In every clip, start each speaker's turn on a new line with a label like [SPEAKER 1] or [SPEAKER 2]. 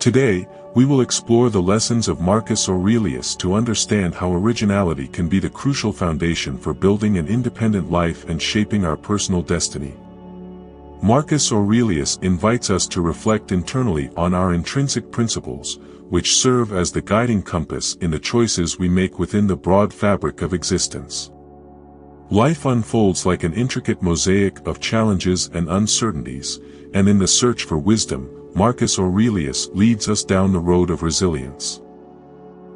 [SPEAKER 1] Today, we will explore the lessons of Marcus Aurelius to understand how originality can be the crucial foundation for building an independent life and shaping our personal destiny. Marcus Aurelius invites us to reflect internally on our intrinsic principles, which serve as the guiding compass in the choices we make within the broad fabric of existence. Life unfolds like an intricate mosaic of challenges and uncertainties, and in the search for wisdom, Marcus Aurelius leads us down the road of resilience.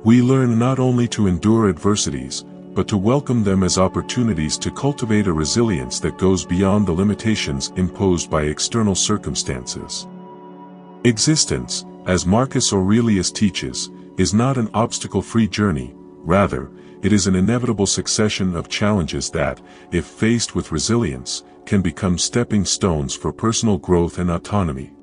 [SPEAKER 1] We learn not only to endure adversities, but to welcome them as opportunities to cultivate a resilience that goes beyond the limitations imposed by external circumstances. Existence, as Marcus Aurelius teaches, is not an obstacle-free journey, rather, it is an inevitable succession of challenges that, if faced with resilience, can become stepping stones for personal growth and autonomy.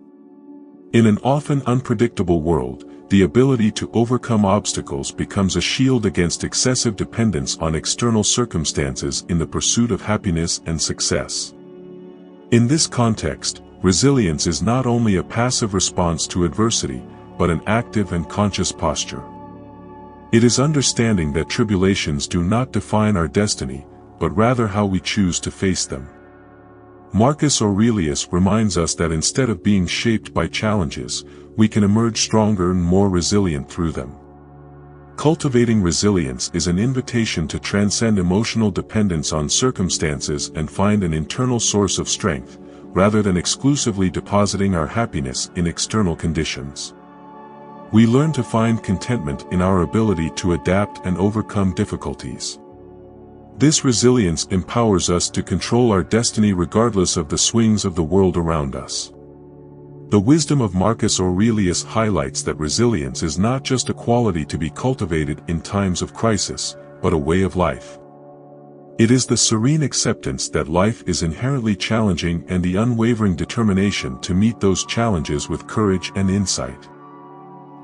[SPEAKER 1] In an often unpredictable world, the ability to overcome obstacles becomes a shield against excessive dependence on external circumstances in the pursuit of happiness and success. In this context, resilience is not only a passive response to adversity, but an active and conscious posture. It is understanding that tribulations do not define our destiny, but rather how we choose to face them. Marcus Aurelius reminds us that instead of being shaped by challenges, we can emerge stronger and more resilient through them. Cultivating resilience is an invitation to transcend emotional dependence on circumstances and find an internal source of strength, rather than exclusively depositing our happiness in external conditions. We learn to find contentment in our ability to adapt and overcome difficulties. This resilience empowers us to control our destiny regardless of the swings of the world around us. The wisdom of Marcus Aurelius highlights that resilience is not just a quality to be cultivated in times of crisis, but a way of life. It is the serene acceptance that life is inherently challenging and the unwavering determination to meet those challenges with courage and insight.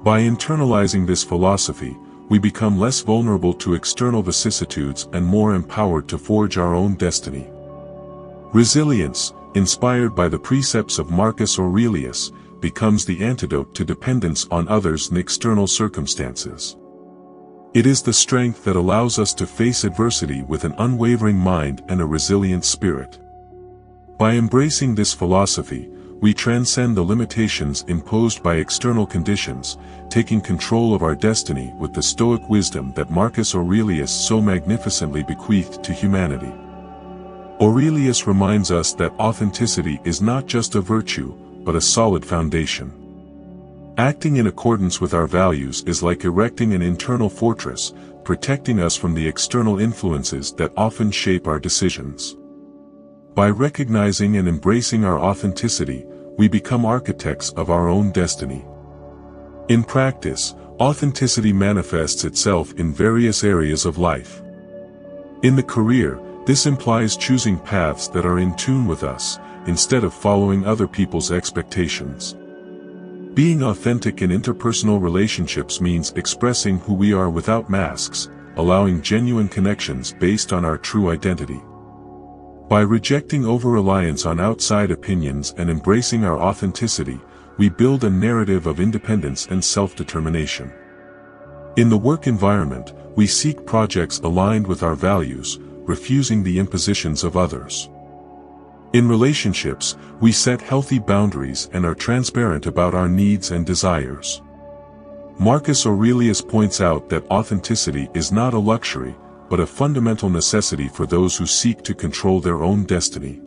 [SPEAKER 1] By internalizing this philosophy, we become less vulnerable to external vicissitudes and more empowered to forge our own destiny. Resilience, inspired by the precepts of Marcus Aurelius, becomes the antidote to dependence on others and external circumstances. It is the strength that allows us to face adversity with an unwavering mind and a resilient spirit. By embracing this philosophy, we transcend the limitations imposed by external conditions, taking control of our destiny with the Stoic wisdom that Marcus Aurelius so magnificently bequeathed to humanity. Aurelius reminds us that authenticity is not just a virtue, but a solid foundation. Acting in accordance with our values is like erecting an internal fortress, protecting us from the external influences that often shape our decisions. By recognizing and embracing our authenticity, we become architects of our own destiny. In practice, authenticity manifests itself in various areas of life. In the career, this implies choosing paths that are in tune with us, instead of following other people's expectations. Being authentic in interpersonal relationships means expressing who we are without masks, allowing genuine connections based on our true identity. By rejecting over-reliance on outside opinions and embracing our authenticity, we build a narrative of independence and self-determination. In the work environment, we seek projects aligned with our values, refusing the impositions of others. In relationships, we set healthy boundaries and are transparent about our needs and desires. Marcus Aurelius points out that authenticity is not a luxury, but a fundamental necessity for those who seek to control their own destiny.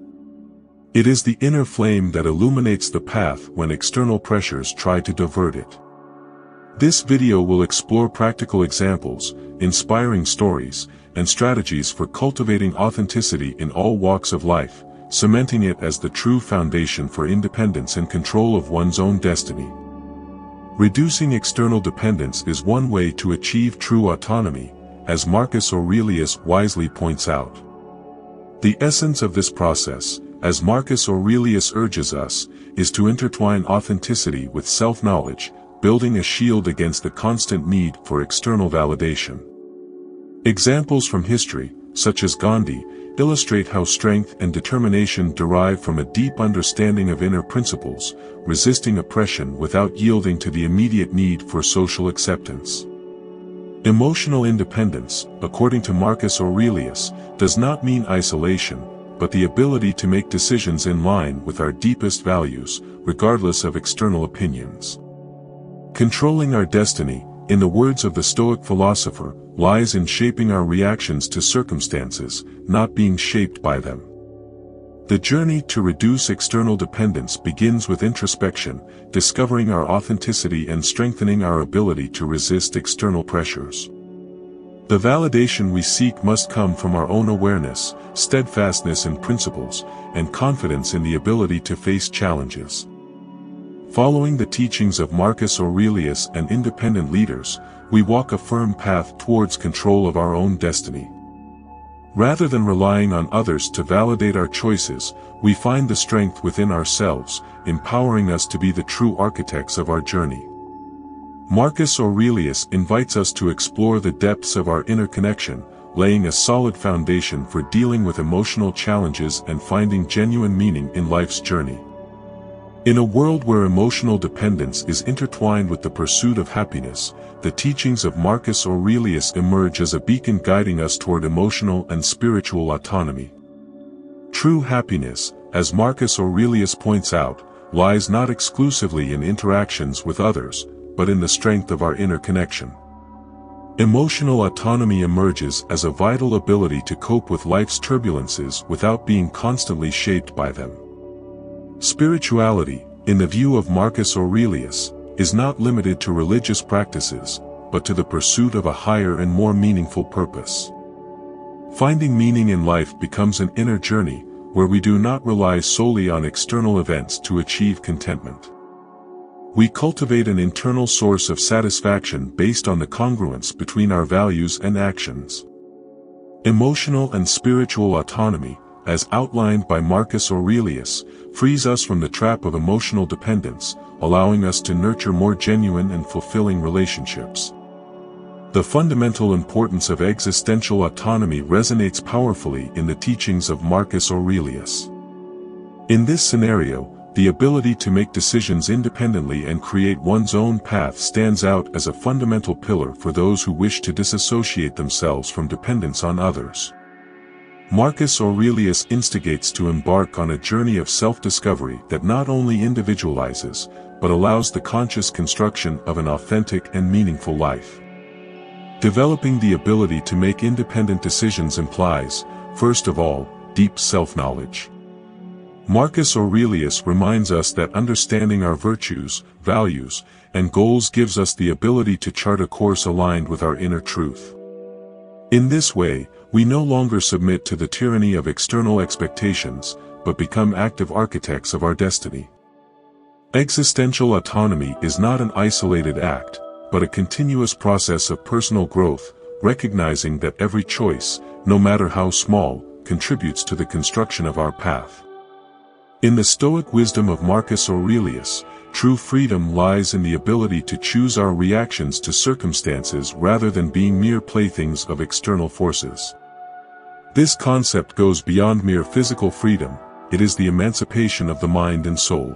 [SPEAKER 1] It is the inner flame that illuminates the path when external pressures try to divert it. This video will explore practical examples, inspiring stories, and strategies for cultivating authenticity in all walks of life, cementing it as the true foundation for independence and control of one's own destiny. Reducing external dependence is one way to achieve true autonomy, as Marcus Aurelius wisely points out. The essence of this process, as Marcus Aurelius urges us, is to intertwine authenticity with self-knowledge, building a shield against the constant need for external validation. Examples from history, such as Gandhi, illustrate how strength and determination derive from a deep understanding of inner principles, resisting oppression without yielding to the immediate need for social acceptance. Emotional independence, according to Marcus Aurelius, does not mean isolation, but the ability to make decisions in line with our deepest values, regardless of external opinions. Controlling our destiny, in the words of the Stoic philosopher, lies in shaping our reactions to circumstances, not being shaped by them. The journey to reduce external dependence begins with introspection, discovering our authenticity and strengthening our ability to resist external pressures. The validation we seek must come from our own awareness, steadfastness in principles, and confidence in the ability to face challenges. Following the teachings of Marcus Aurelius and independent leaders, we walk a firm path towards control of our own destiny. Rather than relying on others to validate our choices, we find the strength within ourselves, empowering us to be the true architects of our journey. Marcus Aurelius invites us to explore the depths of our inner connection, laying a solid foundation for dealing with emotional challenges and finding genuine meaning in life's journey. In a world where emotional dependence is intertwined with the pursuit of happiness, the teachings of Marcus Aurelius emerge as a beacon guiding us toward emotional and spiritual autonomy. True happiness, as Marcus Aurelius points out, lies not exclusively in interactions with others, but in the strength of our inner connection. Emotional autonomy emerges as a vital ability to cope with life's turbulences without being constantly shaped by them. Spirituality, in the view of Marcus Aurelius, is not limited to religious practices, but to the pursuit of a higher and more meaningful purpose. Finding meaning in life becomes an inner journey, where we do not rely solely on external events to achieve contentment. We cultivate an internal source of satisfaction based on the congruence between our values and actions. Emotional and spiritual autonomy, as outlined by Marcus Aurelius, frees us from the trap of emotional dependence, allowing us to nurture more genuine and fulfilling relationships. The fundamental importance of existential autonomy resonates powerfully in the teachings of Marcus Aurelius. In this scenario, the ability to make decisions independently and create one's own path stands out as a fundamental pillar for those who wish to disassociate themselves from dependence on others. Marcus Aurelius instigates to embark on a journey of self-discovery that not only individualizes, but allows the conscious construction of an authentic and meaningful life. Developing the ability to make independent decisions implies, first of all, deep self-knowledge. Marcus Aurelius reminds us that understanding our virtues, values, and goals gives us the ability to chart a course aligned with our inner truth. In this way, we no longer submit to the tyranny of external expectations, but become active architects of our destiny. Existential autonomy is not an isolated act, but a continuous process of personal growth, recognizing that every choice, no matter how small, contributes to the construction of our path. In the Stoic wisdom of Marcus Aurelius, true freedom lies in the ability to choose our reactions to circumstances rather than being mere playthings of external forces. This concept goes beyond mere physical freedom, it is the emancipation of the mind and soul.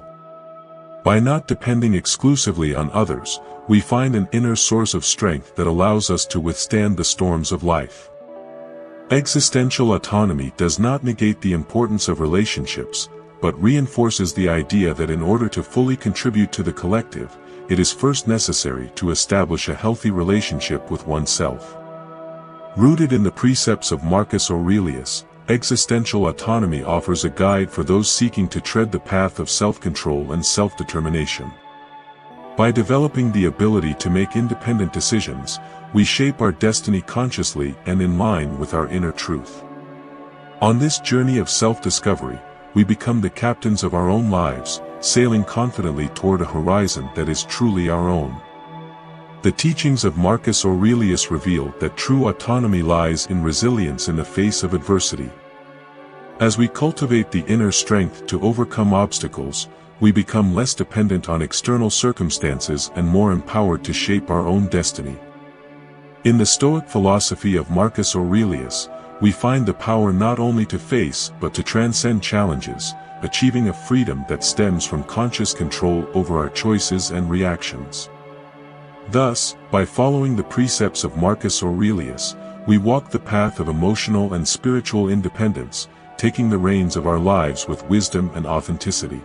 [SPEAKER 1] By not depending exclusively on others, we find an inner source of strength that allows us to withstand the storms of life. Existential autonomy does not negate the importance of relationships, but reinforces the idea that in order to fully contribute to the collective, it is first necessary to establish a healthy relationship with oneself. Rooted in the precepts of Marcus Aurelius, existential autonomy offers a guide for those seeking to tread the path of self-control and self-determination. By developing the ability to make independent decisions, we shape our destiny consciously and in line with our inner truth. On this journey of self-discovery, we become the captains of our own lives, sailing confidently toward a horizon that is truly our own. The teachings of Marcus Aurelius reveal that true autonomy lies in resilience in the face of adversity. As we cultivate the inner strength to overcome obstacles, we become less dependent on external circumstances and more empowered to shape our own destiny. In the Stoic philosophy of Marcus Aurelius, we find the power not only to face but to transcend challenges, achieving a freedom that stems from conscious control over our choices and reactions. Thus, by following the precepts of Marcus Aurelius, we walk the path of emotional and spiritual independence, taking the reins of our lives with wisdom and authenticity.